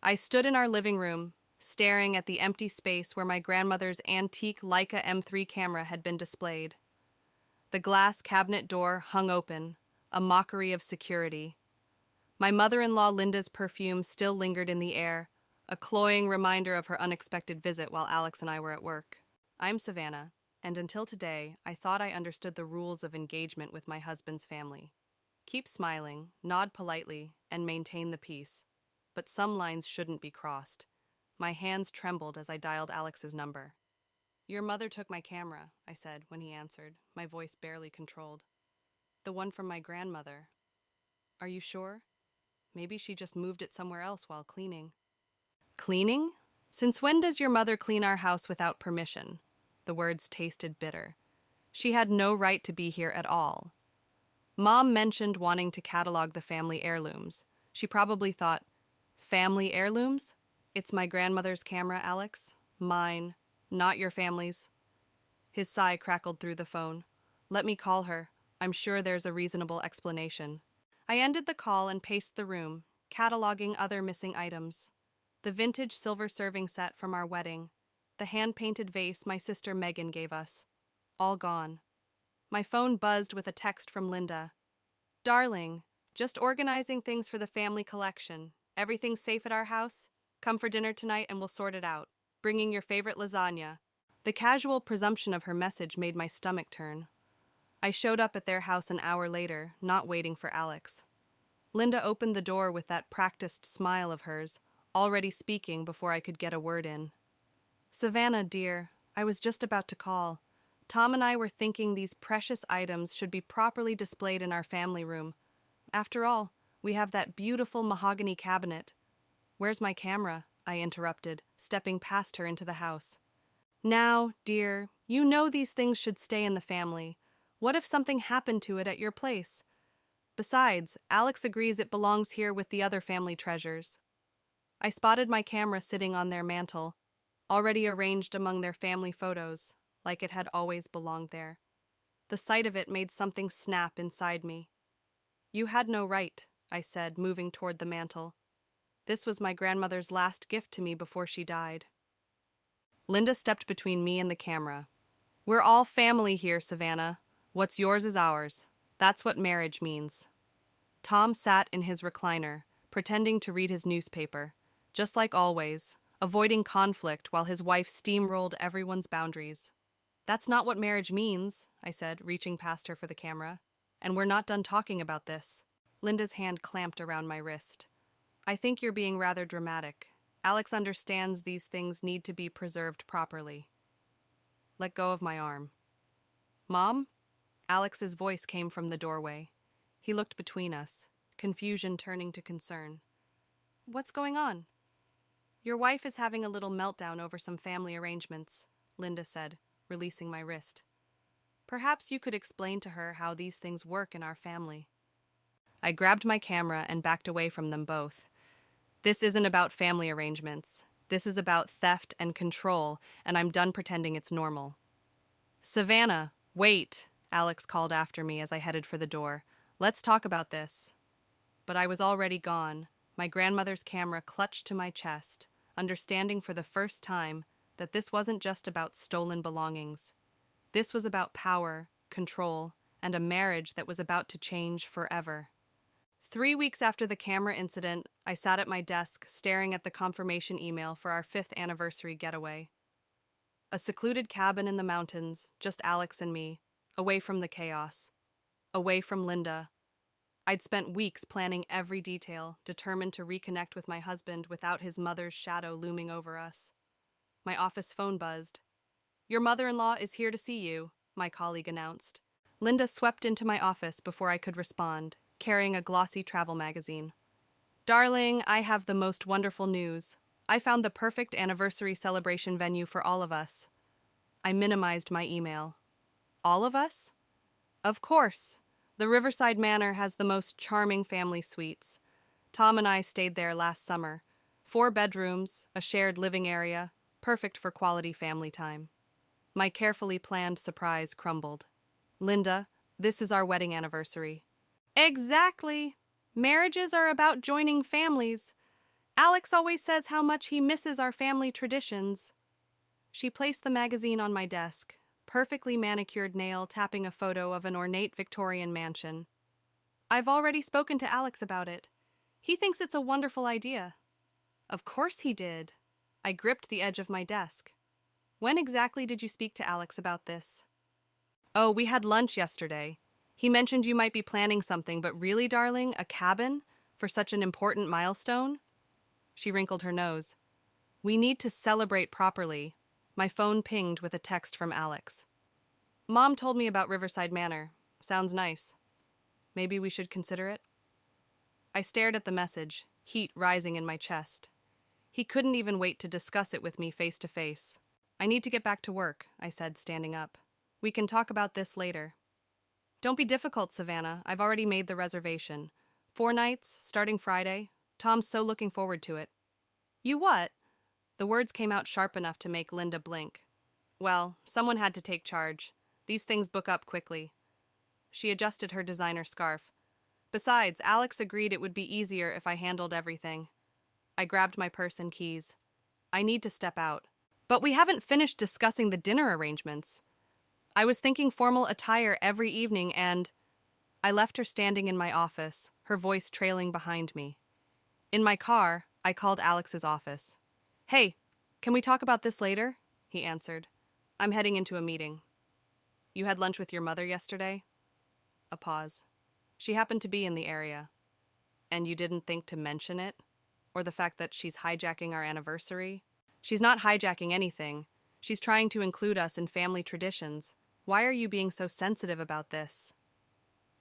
I stood in our living room, staring at the empty space where my grandmother's antique Leica M3 camera had been displayed. The glass cabinet door hung open, a mockery of security. My mother-in-law Linda's perfume still lingered in the air, a cloying reminder of her unexpected visit while Alex and I were at work. I'm Savannah, and until today, I thought I understood the rules of engagement with my husband's family. Keep smiling, nod politely, and maintain the peace. But some lines shouldn't be crossed. My hands trembled as I dialed Alex's number. "Your mother took my camera," I said when he answered, my voice barely controlled. "The one from my grandmother." "Are you sure? Maybe she just moved it somewhere else while cleaning." "Cleaning? Since when does your mother clean our house without permission?" The words tasted bitter. She had no right to be here at all. Mom mentioned wanting to catalog the family heirlooms. She probably thought, "Family heirlooms? It's my grandmother's camera, Alex. Mine, not your family's." His sigh crackled through the phone. "Let me call her. I'm sure there's a reasonable explanation." I ended the call and paced the room, cataloging other missing items. The vintage silver serving set from our wedding, the hand-painted vase my sister Megan gave us. All gone. My phone buzzed with a text from Linda. "Darling, just organizing things for the family collection. Everything's safe at our house? Come for dinner tonight and we'll sort it out. Bringing your favorite lasagna." The casual presumption of her message made my stomach turn. I showed up at their house an hour later, not waiting for Alex. Linda opened the door with that practiced smile of hers, already speaking before I could get a word in. "Savannah, dear, I was just about to call. Tom and I were thinking these precious items should be properly displayed in our family room. After all, we have that beautiful mahogany cabinet." "Where's my camera?" I interrupted, stepping past her into the house. "Now, dear, you know these things should stay in the family. What if something happened to it at your place? Besides, Alex agrees it belongs here with the other family treasures." I spotted my camera sitting on their mantel, already arranged among their family photos, like it had always belonged there. The sight of it made something snap inside me. "You had no right," I said, moving toward the mantel. "This was my grandmother's last gift to me before she died." Linda stepped between me and the camera. "We're all family here, Savannah. What's yours is ours. That's what marriage means." Tom sat in his recliner, pretending to read his newspaper, just like always, avoiding conflict while his wife steamrolled everyone's boundaries. "That's not what marriage means," I said, reaching past her for the camera. "And we're not done talking about this." Linda's hand clamped around my wrist. "I think you're being rather dramatic. Alex understands these things need to be preserved properly." Let go of my arm. "Mom?" Alex's voice came from the doorway. He looked between us, confusion turning to concern. "What's going on?" "Your wife is having a little meltdown over some family arrangements," Linda said, releasing my wrist. "Perhaps you could explain to her how these things work in our family." I grabbed my camera and backed away from them both. "This isn't about family arrangements. This is about theft and control, and I'm done pretending it's normal." "Savannah, wait," Alex called after me as I headed for the door. "Let's talk about this." But I was already gone, my grandmother's camera clutched to my chest, understanding for the first time that this wasn't just about stolen belongings. This was about power, control, and a marriage that was about to change forever. 3 weeks after the camera incident, I sat at my desk staring at the confirmation email for our 5th anniversary getaway. A secluded cabin in the mountains, just Alex and me, away from the chaos, away from Linda. I'd spent weeks planning every detail, determined to reconnect with my husband without his mother's shadow looming over us. My office phone buzzed. "Your mother-in-law is here to see you," my colleague announced. Linda swept into my office before I could respond, carrying a glossy travel magazine. "Darling, I have the most wonderful news. I found the perfect anniversary celebration venue for all of us." I minimized my email. "All of us?" "Of course. The Riverside Manor has the most charming family suites. Tom and I stayed there last summer. 4 bedrooms, a shared living area, perfect for quality family time." My carefully planned surprise crumbled. "Linda, this is our wedding anniversary." "Exactly. Marriages are about joining families." Alex always says how much he misses our family traditions. She placed the magazine on my desk, perfectly manicured nail tapping a photo of an ornate Victorian mansion. I've already spoken to Alex about it. He thinks it's a wonderful idea. Of course he did. I gripped the edge of my desk. When exactly did you speak to Alex about this? Oh, we had lunch yesterday. He mentioned you might be planning something, but really, darling, a cabin? For such an important milestone? She wrinkled her nose. We need to celebrate properly. My phone pinged with a text from Alex. Mom told me about Riverside Manor. Sounds nice. Maybe we should consider it? I stared at the message, heat rising in my chest. He couldn't even wait to discuss it with me face to face. I need to get back to work, I said, standing up. We can talk about this later. Don't be difficult, Savannah. I've already made the reservation. 4 nights, starting Friday. Tom's so looking forward to it. You what? The words came out sharp enough to make Linda blink. Well, someone had to take charge. These things book up quickly. She adjusted her designer scarf. Besides, Alex agreed it would be easier if I handled everything. I grabbed my purse and keys. I need to step out. But we haven't finished discussing the dinner arrangements. I was thinking formal attire every evening and... I left her standing in my office, her voice trailing behind me. In my car, I called Alex's office. Hey, can we talk about this later? He answered. I'm heading into a meeting. You had lunch with your mother yesterday? A pause. She happened to be in the area. And you didn't think to mention it? Or the fact that she's hijacking our anniversary? She's not hijacking anything. She's trying to include us in family traditions. Why are you being so sensitive about this?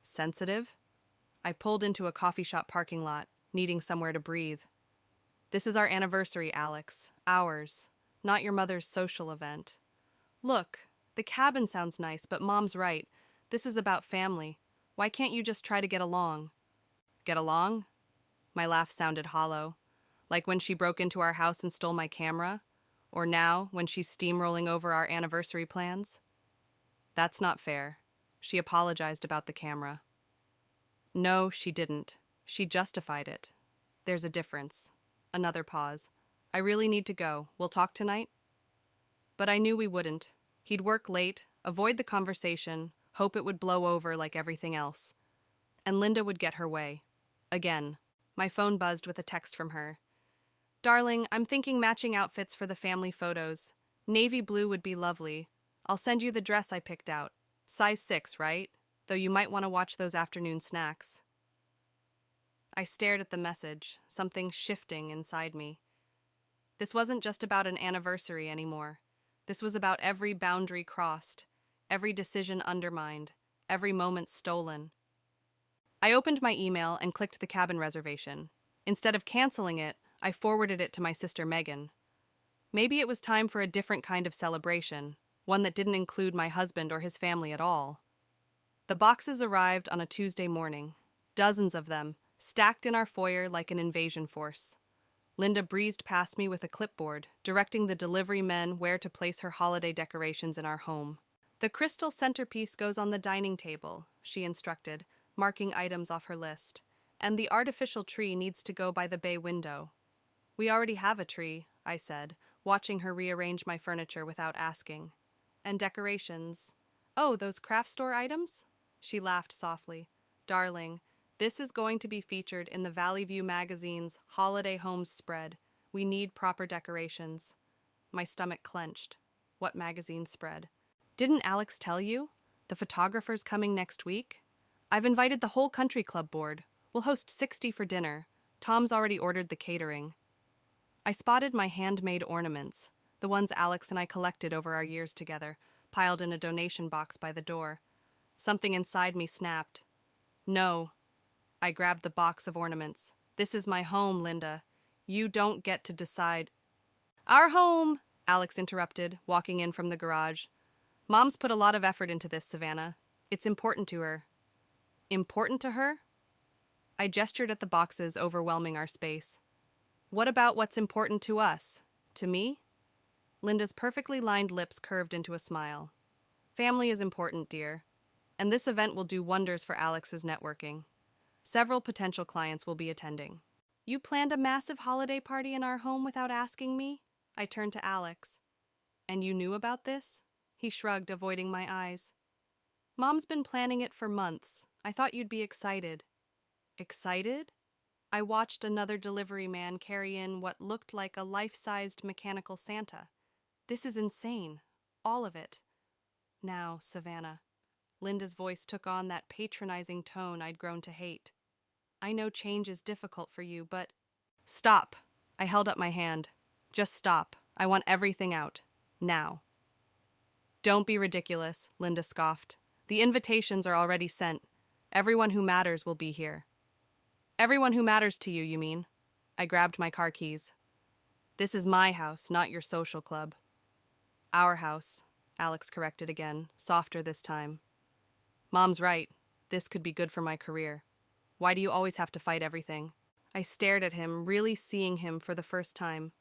Sensitive? I pulled into a coffee shop parking lot, needing somewhere to breathe. This is our anniversary, Alex. Ours. Not your mother's social event. Look, the cabin sounds nice, but Mom's right. This is about family. Why can't you just try to get along? Get along? My laugh sounded hollow. Like when she broke into our house and stole my camera? Or now, when she's steamrolling over our anniversary plans? That's not fair. She apologized about the camera. No, she didn't. She justified it. There's a difference. Another pause. I really need to go. We'll talk tonight? But I knew we wouldn't. He'd work late, avoid the conversation, hope it would blow over like everything else. And Linda would get her way. Again. My phone buzzed with a text from her. Darling, I'm thinking matching outfits for the family photos. Navy blue would be lovely. I'll send you the dress I picked out. Size 6, right? Though you might want to watch those afternoon snacks. I stared at the message, something shifting inside me. This wasn't just about an anniversary anymore. This was about every boundary crossed, every decision undermined, every moment stolen. I opened my email and clicked the cabin reservation. Instead of canceling it, I forwarded it to my sister Megan. Maybe it was time for a different kind of celebration, one that didn't include my husband or his family at all. The boxes arrived on a Tuesday morning, dozens of them, stacked in our foyer like an invasion force. Linda breezed past me with a clipboard, directing the delivery men where to place her holiday decorations in our home. The crystal centerpiece goes on the dining table, she instructed, marking items off her list. And the artificial tree needs to go by the bay window. We already have a tree, I said, watching her rearrange my furniture without asking. And decorations. Oh, those craft store items? She laughed softly. Darling, this is going to be featured in the Valley View magazine's Holiday Homes spread. We need proper decorations. My stomach clenched. What magazine spread? Didn't Alex tell you? The photographer's coming next week? I've invited the whole country club board. We'll host 60 for dinner. Tom's already ordered the catering. I spotted my handmade ornaments, the ones Alex and I collected over our years together, piled in a donation box by the door. Something inside me snapped. No. I grabbed the box of ornaments. This is my home, Linda. You don't get to decide. Our home, Alex interrupted, walking in from the garage. Mom's put a lot of effort into this, Savannah. It's important to her. Important to her? I gestured at the boxes overwhelming our space. What about what's important to us? To me? Linda's perfectly lined lips curved into a smile. Family is important, dear. And this event will do wonders for Alex's networking. Several potential clients will be attending. You planned a massive holiday party in our home without asking me? I turned to Alex. And you knew about this? He shrugged, avoiding my eyes. Mom's been planning it for months. I thought you'd be excited. Excited? I watched another delivery man carry in what looked like a life-sized mechanical Santa. This is insane. All of it. Now, Savannah. Linda's voice took on that patronizing tone I'd grown to hate. I know change is difficult for you, but... Stop! I held up my hand. Just stop. I want everything out. Now. Don't be ridiculous, Linda scoffed. The invitations are already sent. Everyone who matters will be here. Everyone who matters to you, you mean? I grabbed my car keys. This is my house, not your social club. Our house, Alex corrected again, softer this time. Mom's right. This could be good for my career. Why do you always have to fight everything? I stared at him, really seeing him for the first time.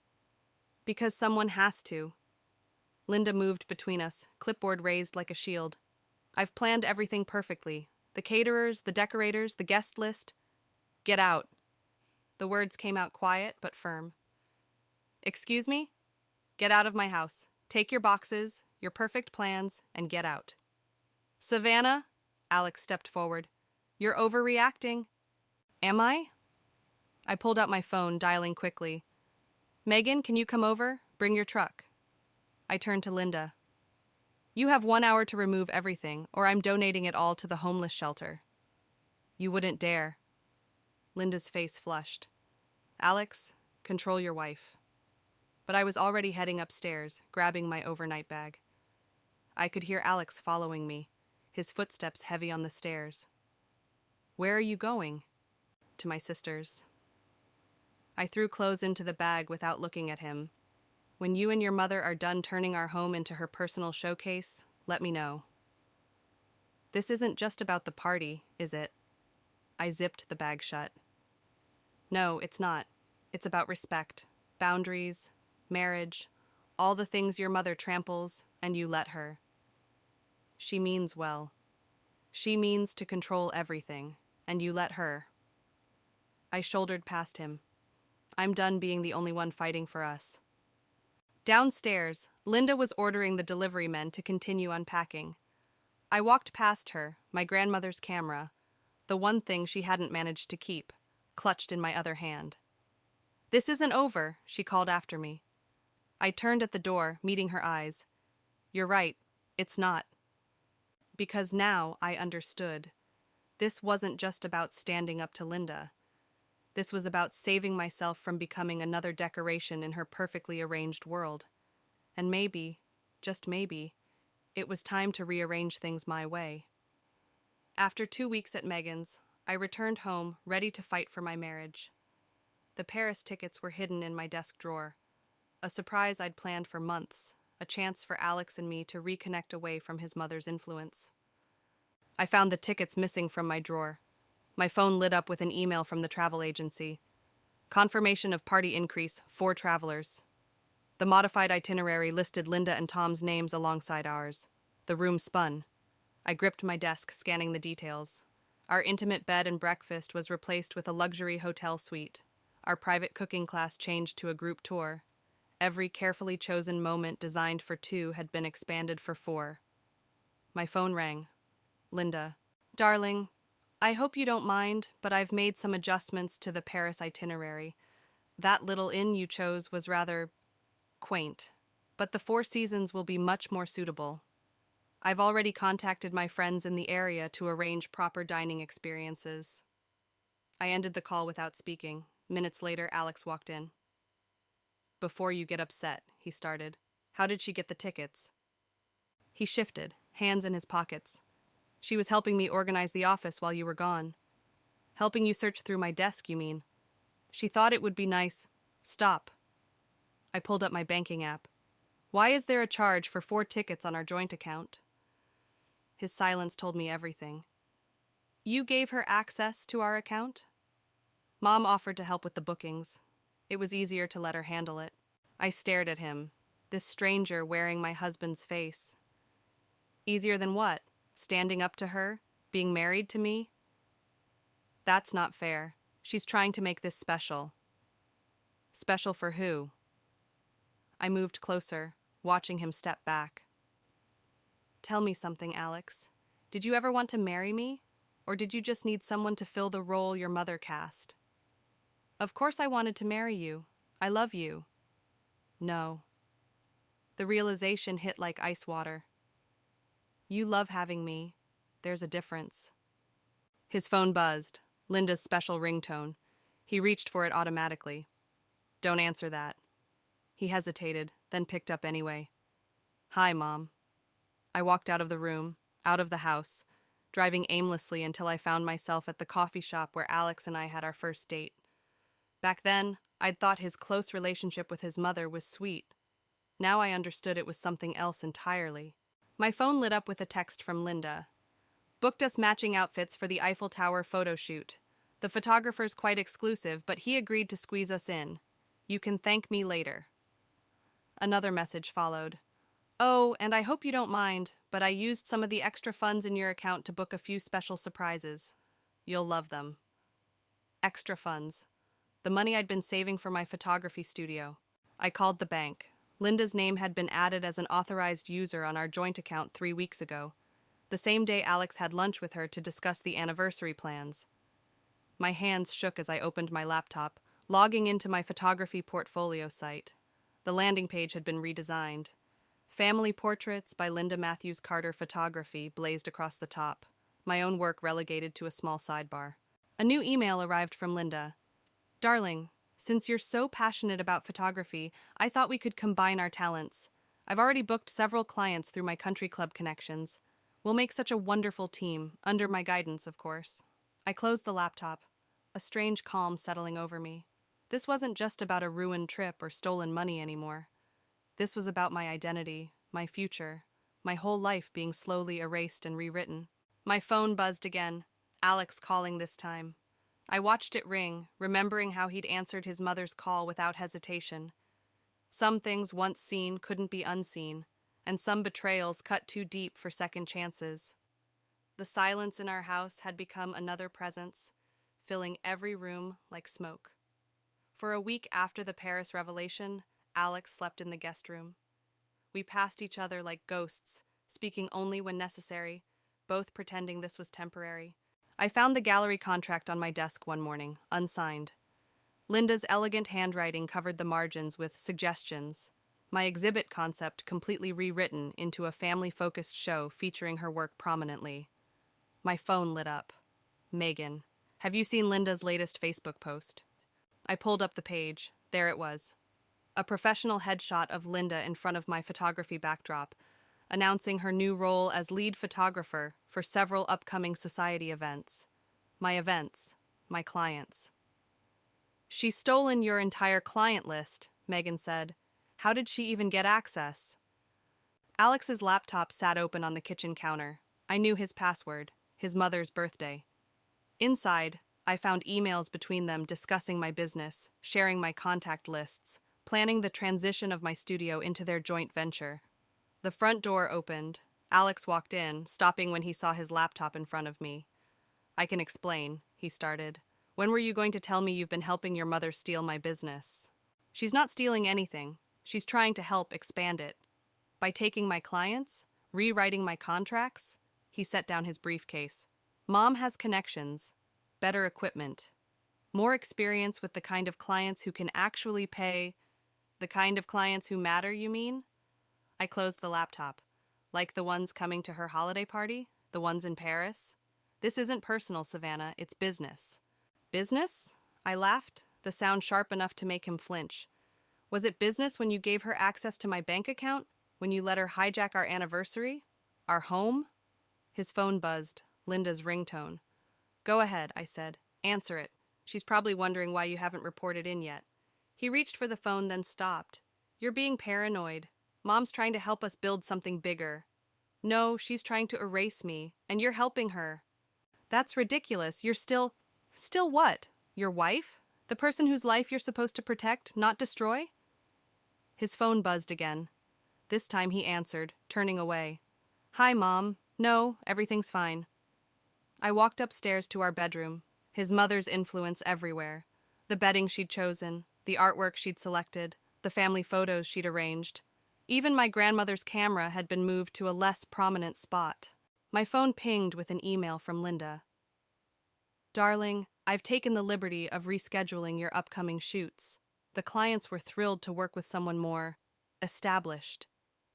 Because someone has to. Linda moved between us, clipboard raised like a shield. I've planned everything perfectly. The caterers, the decorators, the guest list. Get out. The words came out quiet but firm. Excuse me? Get out of my house. Take your boxes, your perfect plans, and get out. Savannah? Alex stepped forward. You're overreacting. Am I? I pulled out my phone, dialing quickly. Megan, can you come over? Bring your truck. I turned to Linda. You have 1 hour to remove everything, or I'm donating it all to the homeless shelter. You wouldn't dare. Linda's face flushed. Alex, control your wife. But I was already heading upstairs, grabbing my overnight bag. I could hear Alex following me, his footsteps heavy on the stairs. Where are you going? To my sister's. I threw clothes into the bag without looking at him. When you and your mother are done turning our home into her personal showcase, let me know. This isn't just about the party, is it? I zipped the bag shut. No, it's not. It's about respect, boundaries, marriage, all the things your mother tramples, and you let her. She means well. She means to control everything, and you let her. I shouldered past him. I'm done being the only one fighting for us. Downstairs, Linda was ordering the delivery men to continue unpacking. I walked past her, my grandmother's camera, the one thing she hadn't managed to keep, clutched in my other hand. This isn't over, she called after me. I turned at the door, meeting her eyes. You're right, it's not. Because now I understood. This wasn't just about standing up to Linda. This was about saving myself from becoming another decoration in her perfectly arranged world. And maybe, just maybe, it was time to rearrange things my way. After 2 weeks at Megan's, I returned home, ready to fight for my marriage. The Paris tickets were hidden in my desk drawer. A surprise I'd planned for months, a chance for Alex and me to reconnect away from his mother's influence. I found the tickets missing from my drawer. My phone lit up with an email from the travel agency. Confirmation of party increase, 4 travelers. The modified itinerary listed Linda and Tom's names alongside ours. The room spun. I gripped my desk, scanning the details. Our intimate bed and breakfast was replaced with a luxury hotel suite. Our private cooking class changed to a group tour. Every carefully chosen moment designed for 2 had been expanded for 4. My phone rang. Linda. Darling, I hope you don't mind, but I've made some adjustments to the Paris itinerary. That little inn you chose was rather quaint, but the 4 Seasons will be much more suitable. I've already contacted my friends in the area to arrange proper dining experiences. I ended the call without speaking. Minutes later, Alex walked in. Before you get upset, he started. How did she get the tickets? He shifted, hands in his pockets. She was helping me organize the office while you were gone. Helping you search through my desk, you mean? She thought it would be nice. Stop. I pulled up my banking app. Why is there a charge for 4 tickets on our joint account? His silence told me everything. You gave her access to our account? Mom offered to help with the bookings. It was easier to let her handle it. I stared at him, this stranger wearing my husband's face. Easier than what? Standing up to her? Being married to me? That's not fair. She's trying to make this special. Special for who? I moved closer, watching him step back. Tell me something, Alex. Did you ever want to marry me? Or did you just need someone to fill the role your mother cast? Of course I wanted to marry you. I love you. No. The realization hit like ice water. You love having me. There's a difference. His phone buzzed, Linda's special ringtone. He reached for it automatically. Don't answer that. He hesitated, then picked up anyway. Hi, Mom. I walked out of the room, out of the house, driving aimlessly until I found myself at the coffee shop where Alex and I had our first date. Back then, I'd thought his close relationship with his mother was sweet. Now I understood it was something else entirely. My phone lit up with a text from Linda. Booked us matching outfits for the Eiffel Tower photo shoot. The photographer's quite exclusive, but he agreed to squeeze us in. You can thank me later. Another message followed. Oh, and I hope you don't mind, but I used some of the extra funds in your account to book a few special surprises. You'll love them. Extra funds. The money I'd been saving for my photography studio. I called the bank. Linda's name had been added as an authorized user on our joint account 3 weeks ago, the same day Alex had lunch with her to discuss the anniversary plans. My hands shook as I opened my laptop, logging into my photography portfolio site. The landing page had been redesigned. Family Portraits by Linda Matthews Carter Photography blazed across the top, my own work relegated to a small sidebar. A new email arrived from Linda. Darling, since you're so passionate about photography, I thought we could combine our talents. I've already booked several clients through my country club connections. We'll make such a wonderful team, under my guidance, of course. I closed the laptop, a strange calm settling over me. This wasn't just about a ruined trip or stolen money anymore. This was about my identity, my future, my whole life being slowly erased and rewritten. My phone buzzed again, Alex calling this time. I watched it ring, remembering how he'd answered his mother's call without hesitation. Some things once seen couldn't be unseen, and some betrayals cut too deep for second chances. The silence in our house had become another presence, filling every room like smoke. For a week after the Paris revelation, Alex slept in the guest room. We passed each other like ghosts, speaking only when necessary, both pretending this was temporary. I found the gallery contract on my desk one morning, unsigned. Linda's elegant handwriting covered the margins with suggestions. My exhibit concept completely rewritten into a family-focused show featuring her work prominently. My phone lit up. Megan, have you seen Linda's latest Facebook post? I pulled up the page. There it was. A professional headshot of Linda in front of my photography backdrop, announcing her new role as lead photographer for several upcoming society events. My clients. She's stolen your entire client list, Megan said. How did she even get access? Alex's laptop sat open on the kitchen counter. I knew his password, his mother's birthday. Inside, I found emails between them discussing my business, sharing my contact lists, planning the transition of my studio into their joint venture. The front door opened. Alex walked in, stopping when he saw his laptop in front of me. I can explain, he started. When were you going to tell me you've been helping your mother steal my business? She's not stealing anything. She's trying to help expand it. By taking my clients, rewriting my contracts, he set down his briefcase. Mom has connections, better equipment, more experience with the kind of clients who can actually pay. The kind of clients who matter, you mean? I closed the laptop. Like the ones coming to her holiday party? The ones in Paris? This isn't personal, Savannah, it's business. Business? I laughed, the sound sharp enough to make him flinch. Was it business when you gave her access to my bank account? When you let her hijack our anniversary? Our home? His phone buzzed, Linda's ringtone. Go ahead, I said. Answer it. She's probably wondering why you haven't reported in yet. He reached for the phone, then stopped. You're being paranoid. Mom's trying to help us build something bigger. No, she's trying to erase me, and you're helping her. That's ridiculous. You're still what? Your wife? The person whose life you're supposed to protect, not destroy? His phone buzzed again. This time he answered, turning away. Hi, Mom. No, everything's fine. I walked upstairs to our bedroom. His mother's influence everywhere. The bedding she'd chosen, the artwork she'd selected, the family photos she'd arranged. Even my grandmother's camera had been moved to a less prominent spot. My phone pinged with an email from Linda. Darling, I've taken the liberty of rescheduling your upcoming shoots. The clients were thrilled to work with someone more established.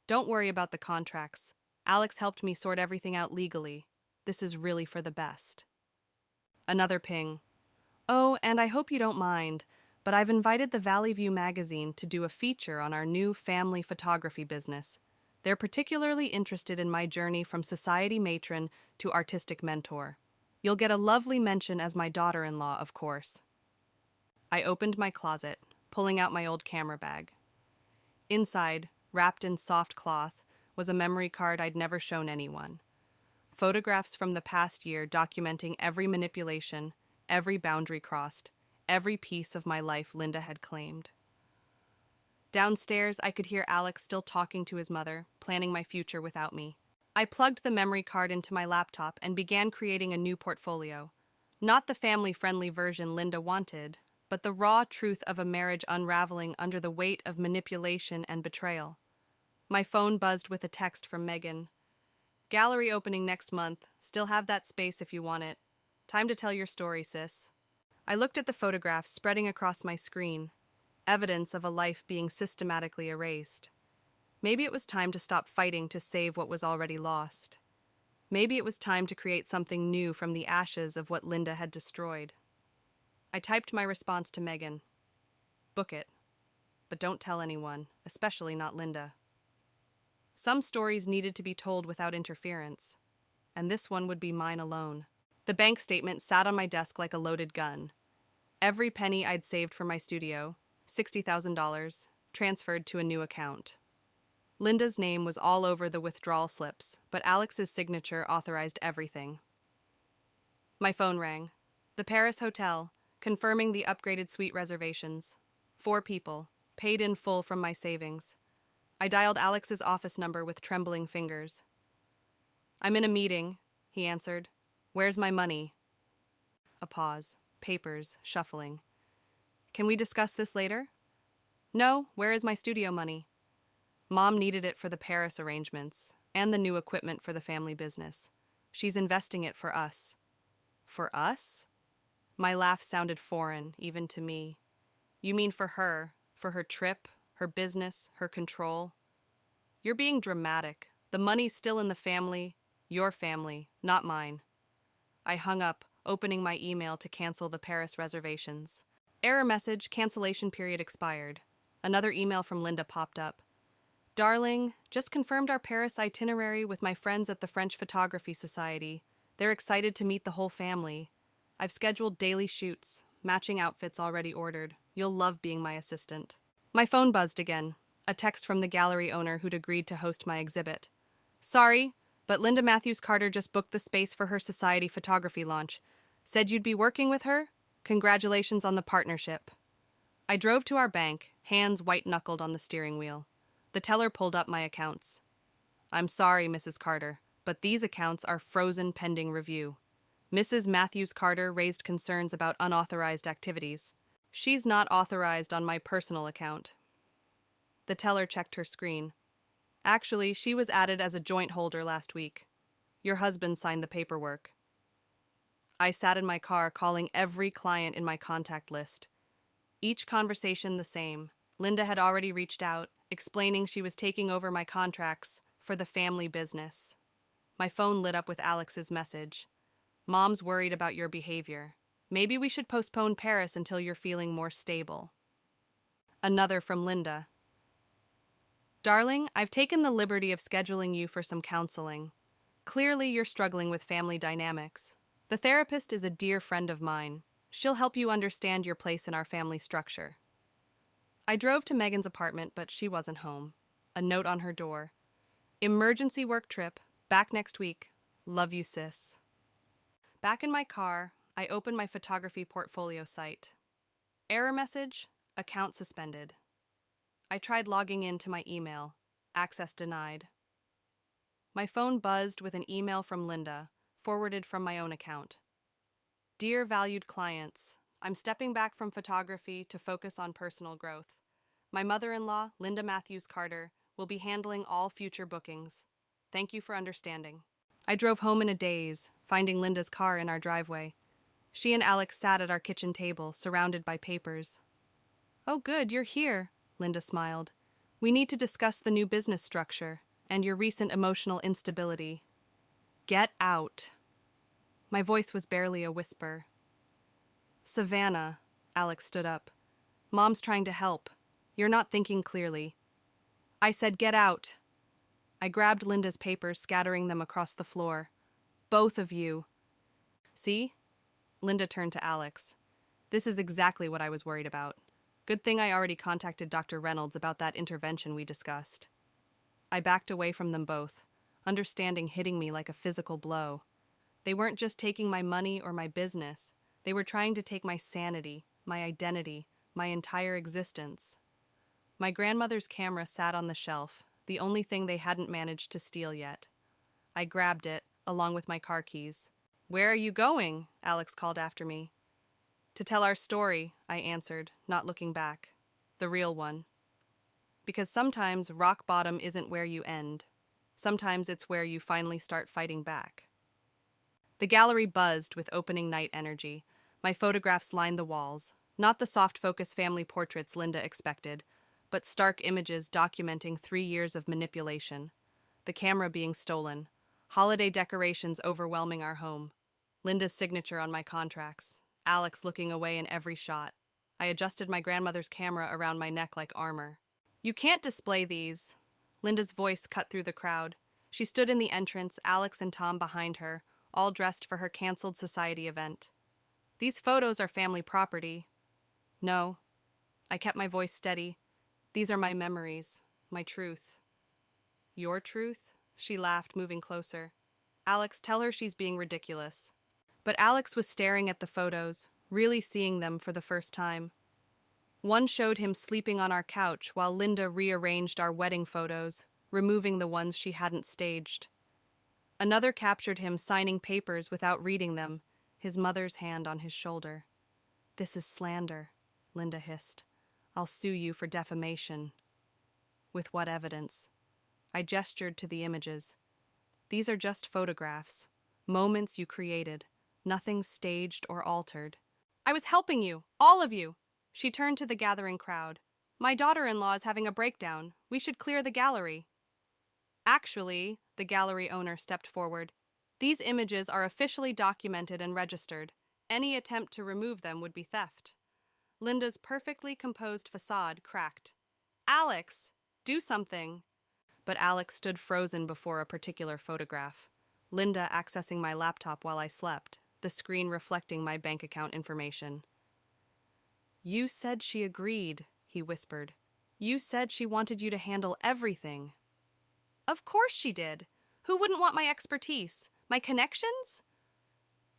Don't worry about the contracts. Alex helped me sort everything out legally. This is really for the best. Another ping. Oh, and I hope you don't mind, but I've invited the Valley View magazine to do a feature on our new family photography business. They're particularly interested in my journey from society matron to artistic mentor. You'll get a lovely mention as my daughter-in-law, of course. I opened my closet, pulling out my old camera bag. Inside, wrapped in soft cloth, was a memory card I'd never shown anyone. Photographs from the past year documenting every manipulation, every boundary crossed, every piece of my life Linda had claimed. Downstairs, I could hear Alex still talking to his mother, planning my future without me. I plugged the memory card into my laptop and began creating a new portfolio. Not the family-friendly version Linda wanted, but the raw truth of a marriage unraveling under the weight of manipulation and betrayal. My phone buzzed with a text from Megan. Gallery opening next month. Still have that space if you want it. Time to tell your story, sis. I looked at the photographs spreading across my screen, evidence of a life being systematically erased. Maybe it was time to stop fighting to save what was already lost. Maybe it was time to create something new from the ashes of what Linda had destroyed. I typed my response to Megan. Book it. But don't tell anyone, especially not Linda. Some stories needed to be told without interference, and this one would be mine alone. The bank statement sat on my desk like a loaded gun. Every penny I'd saved for my studio, $60,000, transferred to a new account. Linda's name was all over the withdrawal slips, but Alex's signature authorized everything. My phone rang. The Paris Hotel, confirming the upgraded suite reservations. 4 people, paid in full from my savings. I dialed Alex's office number with trembling fingers. I'm in a meeting, he answered. Where's my money? A pause. Papers, shuffling. Can we discuss this later? No, where is my studio money? Mom needed it for the Paris arrangements and the new equipment for the family business. She's investing it for us. For us? My laugh sounded foreign, even to me. You mean for her trip, her business, her control? You're being dramatic. The money's still in the family, your family, not mine. I hung up, opening my email to cancel the Paris reservations. Error message, cancellation period expired. Another email from Linda popped up. Darling, just confirmed our Paris itinerary with my friends at the French Photography Society. They're excited to meet the whole family. I've scheduled daily shoots, matching outfits already ordered. You'll love being my assistant. My phone buzzed again. A text from the gallery owner who'd agreed to host my exhibit. Sorry, but Linda Matthews Carter just booked the space for her society photography launch. Said you'd be working with her? Congratulations on the partnership. I drove to our bank, hands white-knuckled on the steering wheel. The teller pulled up my accounts. I'm sorry, Mrs. Carter, but these accounts are frozen pending review. Mrs. Matthews Carter raised concerns about unauthorized activities. She's not authorized on my personal account. The teller checked her screen. Actually, she was added as a joint holder last week. Your husband signed the paperwork. I sat in my car calling every client in my contact list. Each conversation the same. Linda had already reached out, explaining she was taking over my contracts for the family business. My phone lit up with Alex's message. Mom's worried about your behavior. Maybe we should postpone Paris until you're feeling more stable. Another from Linda. Darling, I've taken the liberty of scheduling you for some counseling. Clearly, you're struggling with family dynamics. The therapist is a dear friend of mine. She'll help you understand your place in our family structure. I drove to Megan's apartment, but she wasn't home. A note on her door. Emergency work trip. Back next week. Love you, sis. Back in my car, I opened my photography portfolio site. Error message, account suspended. I tried logging in to my email. Access denied. My phone buzzed with an email from Linda, forwarded from my own account. Dear valued clients, I'm stepping back from photography to focus on personal growth. My mother-in-law, Linda Matthews Carter, will be handling all future bookings. Thank you for understanding. I drove home in a daze, finding Linda's car in our driveway. She and Alex sat at our kitchen table, surrounded by papers. Oh, good, you're here, Linda smiled. We need to discuss the new business structure and your recent emotional instability. Get out. My voice was barely a whisper. Savannah, Alex stood up. Mom's trying to help. You're not thinking clearly. I said get out. I grabbed Linda's papers, scattering them across the floor. Both of you. See? Linda turned to Alex. This is exactly what I was worried about. Good thing I already contacted Dr. Reynolds about that intervention we discussed. I backed away from them both, understanding hitting me like a physical blow. They weren't just taking my money or my business. They were trying to take my sanity, my identity, my entire existence. My grandmother's camera sat on the shelf, the only thing they hadn't managed to steal yet. I grabbed it, along with my car keys. Where are you going? Alex called after me. To tell our story, I answered, not looking back. The real one. Because sometimes rock bottom isn't where you end. Sometimes it's where you finally start fighting back. The gallery buzzed with opening night energy. My photographs lined the walls, not the soft focus family portraits Linda expected, but stark images documenting 3 years of manipulation. The camera being stolen, holiday decorations overwhelming our home, Linda's signature on my contracts, Alex looking away in every shot. I adjusted my grandmother's camera around my neck like armor. You can't display these. Linda's voice cut through the crowd. She stood in the entrance, Alex and Tom behind her, all dressed for her canceled society event. These photos are family property. No. I kept my voice steady. These are my memories, my truth. Your truth? She laughed, moving closer. Alex, tell her she's being ridiculous. But Alex was staring at the photos, really seeing them for the first time. One showed him sleeping on our couch while Linda rearranged our wedding photos, removing the ones she hadn't staged. Another captured him signing papers without reading them, his mother's hand on his shoulder. This is slander, Linda hissed. I'll sue you for defamation. With what evidence? I gestured to the images. These are just photographs, moments you created, nothing staged or altered. I was helping you, all of you. She turned to the gathering crowd. My daughter-in-law is having a breakdown. We should clear the gallery. Actually, the gallery owner stepped forward. These images are officially documented and registered. Any attempt to remove them would be theft. Linda's perfectly composed facade cracked. Alex, do something. But Alex stood frozen before a particular photograph. Linda accessing my laptop while I slept, the screen reflecting my bank account information. You said she agreed, he whispered. You said she wanted you to handle everything. Of course she did. Who wouldn't want my expertise? My connections?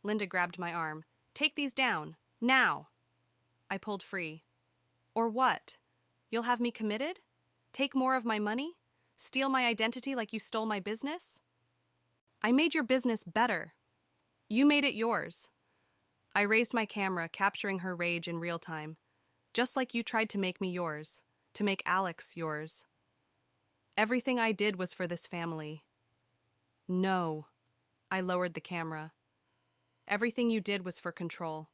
Linda grabbed my arm. Take these down. Now. I pulled free. Or what? You'll have me committed? Take more of my money? Steal my identity like you stole my business? I made your business better. You made it yours. I raised my camera, capturing her rage in real time. Just like you tried to make me yours, to make Alex yours. Everything I did was for this family. No. I lowered the camera. Everything you did was for control.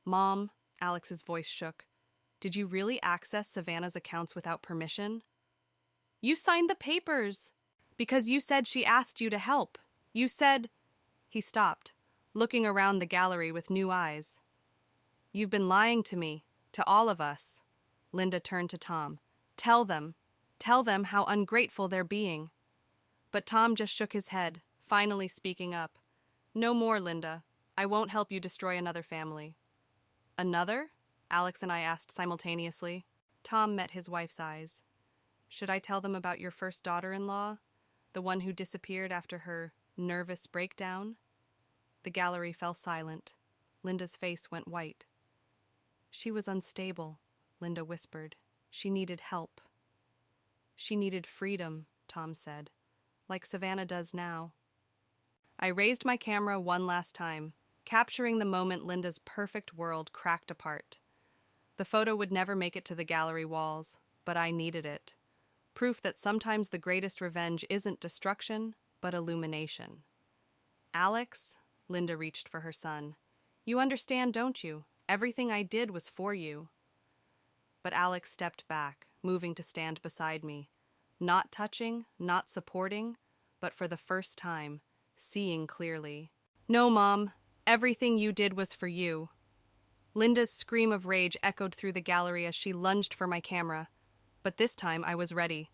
Mom, Alex's voice shook. Did you really access Savannah's accounts without permission? You signed the papers. Because you said she asked you to help. You said... He stopped, looking around the gallery with new eyes. You've been lying to me, to all of us. Linda turned to Tom. Tell them how ungrateful they're being. But Tom just shook his head, finally speaking up. No more, Linda. I won't help you destroy another family. Another? Alex and I asked simultaneously. Tom met his wife's eyes. Should I tell them about your first daughter-in-law? The one who disappeared after her nervous breakdown? The gallery fell silent. Linda's face went white. She was unstable, Linda whispered. She needed help. She needed freedom, Tom said, like Savannah does now. I raised my camera one last time. capturing the moment Linda's perfect world cracked apart. The photo would never make it to the gallery walls, but I needed it. Proof that sometimes the greatest revenge isn't destruction, but illumination. Alex, Linda reached for her son. You understand, don't you? Everything I did was for you. But Alex stepped back, moving to stand beside me. Not touching, not supporting, but for the first time, seeing clearly. No, Mom, everything you did was for you. Linda's scream of rage echoed through the gallery as she lunged for my camera, but this time I was ready.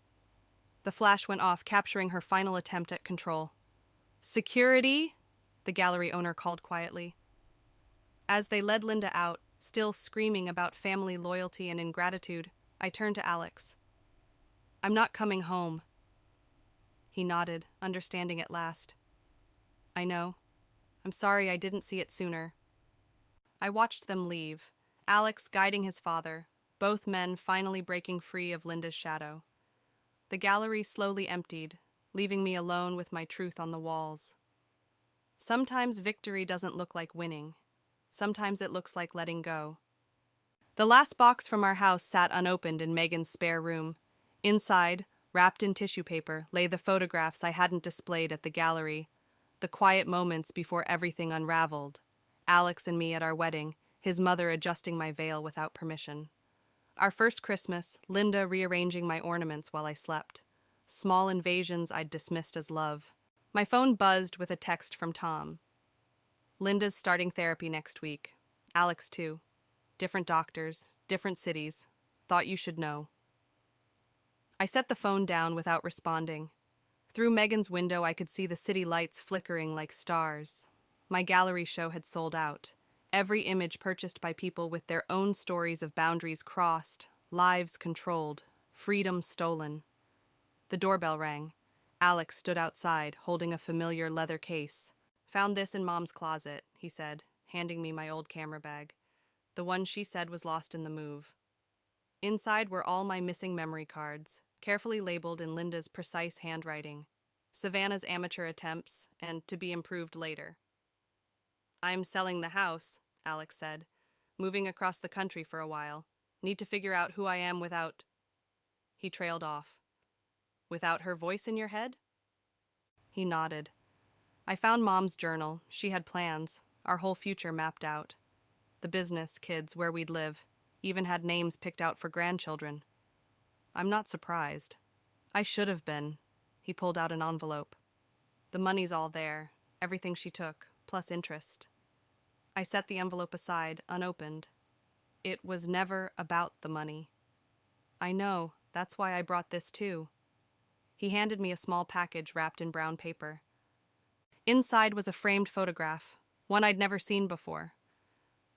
The flash went off, capturing her final attempt at control. Security, the gallery owner called quietly. As they led Linda out, still screaming about family loyalty and ingratitude, I turned to Alex. I'm not coming home. He nodded, understanding at last. I know. I'm sorry I didn't see it sooner. I watched them leave, Alex guiding his father, both men finally breaking free of Linda's shadow. The gallery slowly emptied, leaving me alone with my truth on the walls. Sometimes victory doesn't look like winning. Sometimes it looks like letting go. The last box from our house sat unopened in Megan's spare room. Inside, wrapped in tissue paper, lay the photographs I hadn't displayed at the gallery, the quiet moments before everything unraveled. Alex and me at our wedding, his mother adjusting my veil without permission. Our first Christmas, Linda rearranging my ornaments while I slept. Small invasions I'd dismissed as love. My phone buzzed with a text from Tom. Linda's starting therapy next week. Alex too. Different doctors, different cities. Thought you should know. I set the phone down without responding. Through Megan's window I could see the city lights flickering like stars. My gallery show had sold out. Every image purchased by people with their own stories of boundaries crossed, lives controlled, freedom stolen. The doorbell rang. Alex stood outside, holding a familiar leather case. Found this in Mom's closet, he said, handing me my old camera bag. The one she said was lost in the move. Inside were all my missing memory cards, carefully labeled in Linda's precise handwriting. Savannah's amateur attempts, and to be improved later. I'm selling the house, Alex said, moving across the country for a while. Need to figure out who I am without... He trailed off. Without her voice in your head? He nodded. I found Mom's journal. She had plans, our whole future mapped out. The business, kids, where we'd live, even had names picked out for grandchildren. I'm not surprised. I should have been. He pulled out an envelope. The money's all there, everything she took, plus interest. I set the envelope aside, unopened. It was never about the money. I know, that's why I brought this too. He handed me a small package wrapped in brown paper. Inside was a framed photograph, one I'd never seen before.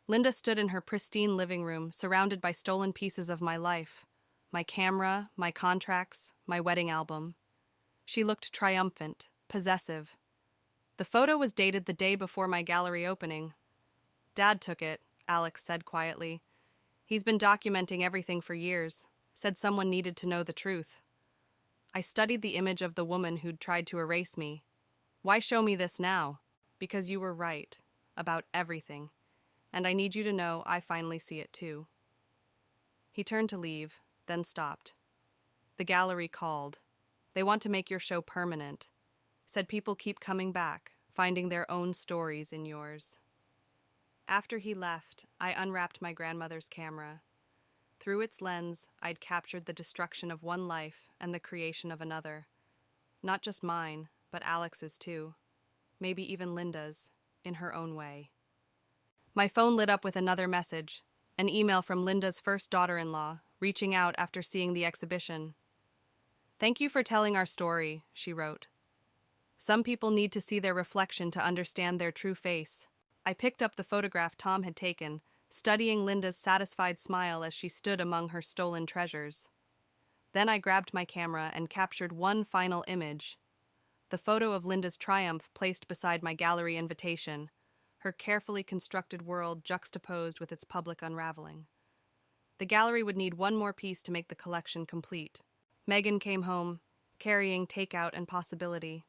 Linda stood in her pristine living room, surrounded by stolen pieces of my life. My camera, my contracts, my wedding album. She looked triumphant, possessive. The photo was dated the day before my gallery opening. Dad took it, Alex said quietly. He's been documenting everything for years, said someone needed to know the truth. I studied the image of the woman who'd tried to erase me. Why show me this now? Because you were right, about everything. And I need you to know I finally see it too. He turned to leave, then stopped. The gallery called. They want to make your show permanent. Said people keep coming back, finding their own stories in yours. After he left, I unwrapped my grandmother's camera. Through its lens, I'd captured the destruction of one life and the creation of another. Not just mine, but Alex's too. Maybe even Linda's, in her own way. My phone lit up with another message, an email from Linda's first daughter-in-law, reaching out after seeing the exhibition. Thank you for telling our story, she wrote. Some people need to see their reflection to understand their true face. I picked up the photograph Tom had taken, studying Linda's satisfied smile as she stood among her stolen treasures. Then I grabbed my camera and captured one final image. The photo of Linda's triumph placed beside my gallery invitation, her carefully constructed world juxtaposed with its public unraveling. The gallery would need one more piece to make the collection complete. Megan came home, carrying takeout and possibility.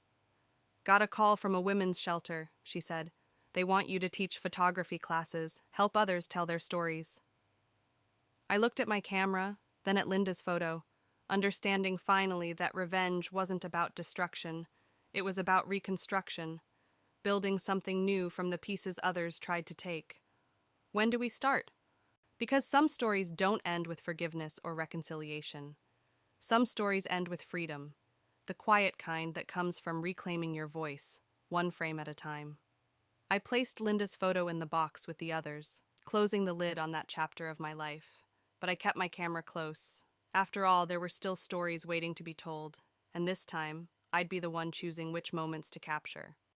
Got a call from a women's shelter, she said. They want you to teach photography classes, help others tell their stories. I looked at my camera, then at Linda's photo, understanding finally that revenge wasn't about destruction. It was about reconstruction, building something new from the pieces others tried to take. When do we start? Because some stories don't end with forgiveness or reconciliation. Some stories end with freedom, the quiet kind that comes from reclaiming your voice, one frame at a time. I placed Linda's photo in the box with the others, closing the lid on that chapter of my life. But I kept my camera close. After all, there were still stories waiting to be told, and this time, I'd be the one choosing which moments to capture.